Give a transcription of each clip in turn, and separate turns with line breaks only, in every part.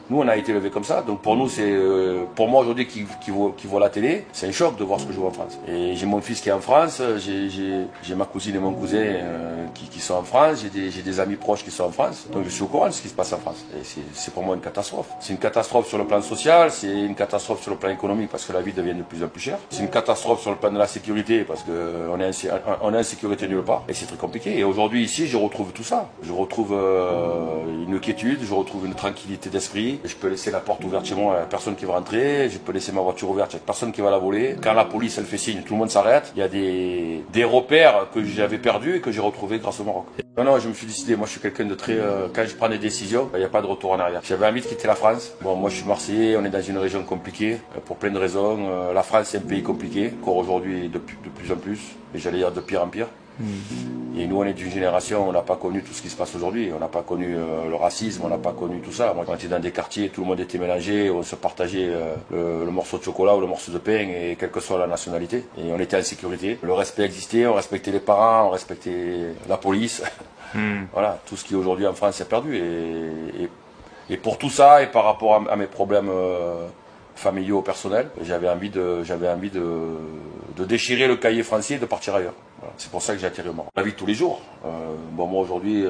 Nous, on a été élevés comme ça. Donc pour nous, c'est pour moi aujourd'hui qui voit la télé, c'est un choc de voir ce que je vois en France. Et j'ai mon fils qui est en France, j'ai ma cousine et mon cousin qui sont en France, j'ai des amis proches qui sont en France. Donc je suis au courant de ce qui se passe en France. Et c'est pour moi une catastrophe. C'est une catastrophe sur le plan social, c'est une catastrophe sur le plan économique parce que la vie devient de plus en plus chère. C'est une catastrophe sur le plan de la sécurité parce qu'on est en sécurité nulle part. Et c'est très compliqué. Et aujourd'hui ici, je retrouve tout ça. Je retrouve une quiétude, je retrouve une tranquillité d'esprit. Je peux laisser la porte ouverte chez moi, il n'y a personne qui va rentrer. Je peux laisser ma voiture ouverte, il n'y a personne qui va la voler. Quand la police elle fait signe, tout le monde s'arrête. Il y a des repères que j'avais perdus et que j'ai retrouvés grâce au Maroc. Non, je me suis décidé, moi je suis quelqu'un de très... quand je prends des décisions, il n'y a pas de retour en arrière. J'avais envie de quitter la France. Bon, moi je suis Marseillais, on est dans une région compliquée, pour plein de raisons. La France c'est un pays compliqué, encore aujourd'hui de plus en plus, et j'allais dire de pire en pire. Et nous, on est d'une génération, on n'a pas connu tout ce qui se passe aujourd'hui. On n'a pas connu le racisme, on n'a pas connu tout ça. Moi, on était dans des quartiers, tout le monde était mélangé, on se partageait le morceau de chocolat ou le morceau de pain, et quelle que soit la nationalité. Et on était en sécurité. Le respect existait, on respectait les parents, on respectait la police. Voilà, tout ce qui aujourd'hui en France est perdu. Et pour tout ça, et par rapport à mes problèmes familiaux, personnels, j'avais envie de déchirer le cahier français et de partir ailleurs. Voilà. C'est pour ça que j'ai atterri au Maroc. La vie de tous les jours. Bon, moi aujourd'hui,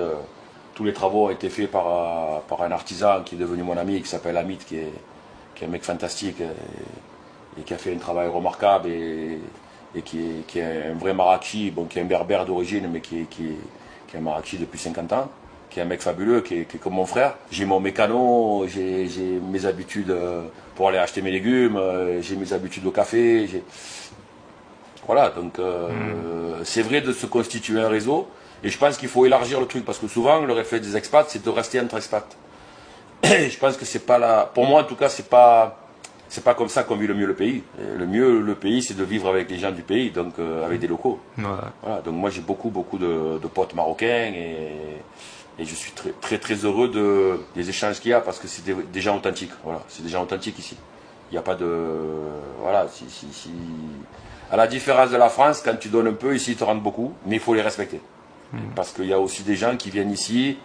tous les travaux ont été faits par un artisan qui est devenu mon ami, qui s'appelle Hamid, qui est un mec fantastique et qui a fait un travail remarquable et qui est un vrai Marrakchi, bon, qui est un berbère d'origine, mais qui est un Marrakchi depuis 50 ans. Qui est un mec fabuleux, qui est comme mon frère. J'ai mon mécano, j'ai mes habitudes pour aller acheter mes légumes, j'ai mes habitudes au café. Voilà, donc c'est vrai de se constituer un réseau. Et je pense qu'il faut élargir le truc, parce que souvent, le réflexe des expats, c'est de rester entre expats. Et je pense que c'est pas là. Pour moi, en tout cas, c'est pas comme ça qu'on vit le mieux le pays. Et le mieux le pays, c'est de vivre avec les gens du pays, donc avec des locaux. Ouais. Voilà, donc moi, j'ai beaucoup de potes marocains et je suis très heureux des échanges qu'il y a, parce que c'est des gens authentiques. Voilà, c'est des gens authentiques ici. Il n'y a pas de... Voilà, à la différence de la France, quand tu donnes un peu, ici ils te rendent beaucoup, mais il faut les respecter. Parce qu'il y a aussi des gens qui viennent ici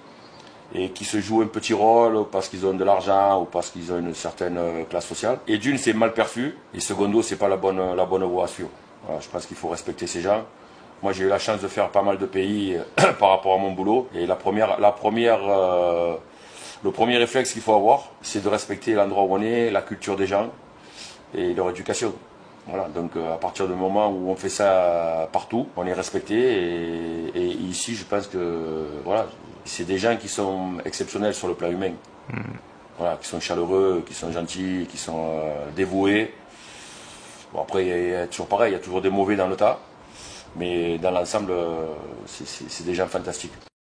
et qui se jouent un petit rôle parce qu'ils ont de l'argent ou parce qu'ils ont une certaine classe sociale. Et d'une, c'est mal perçu, et secondo, c'est pas la bonne voie à suivre. Voilà, je pense qu'il faut respecter ces gens. Moi, j'ai eu la chance de faire pas mal de pays par rapport à mon boulot. Et le premier réflexe qu'il faut avoir, c'est de respecter l'endroit où on est, la culture des gens et leur éducation. Voilà, donc à partir du moment où on fait ça partout, on est respecté. Et ici, je pense que voilà, c'est des gens qui sont exceptionnels sur le plan humain. Voilà, qui sont chaleureux, qui sont gentils, qui sont dévoués. Bon, après, il y a toujours pareil, il y a toujours des mauvais dans le tas. Mais dans l'ensemble, c'est des gens fantastiques.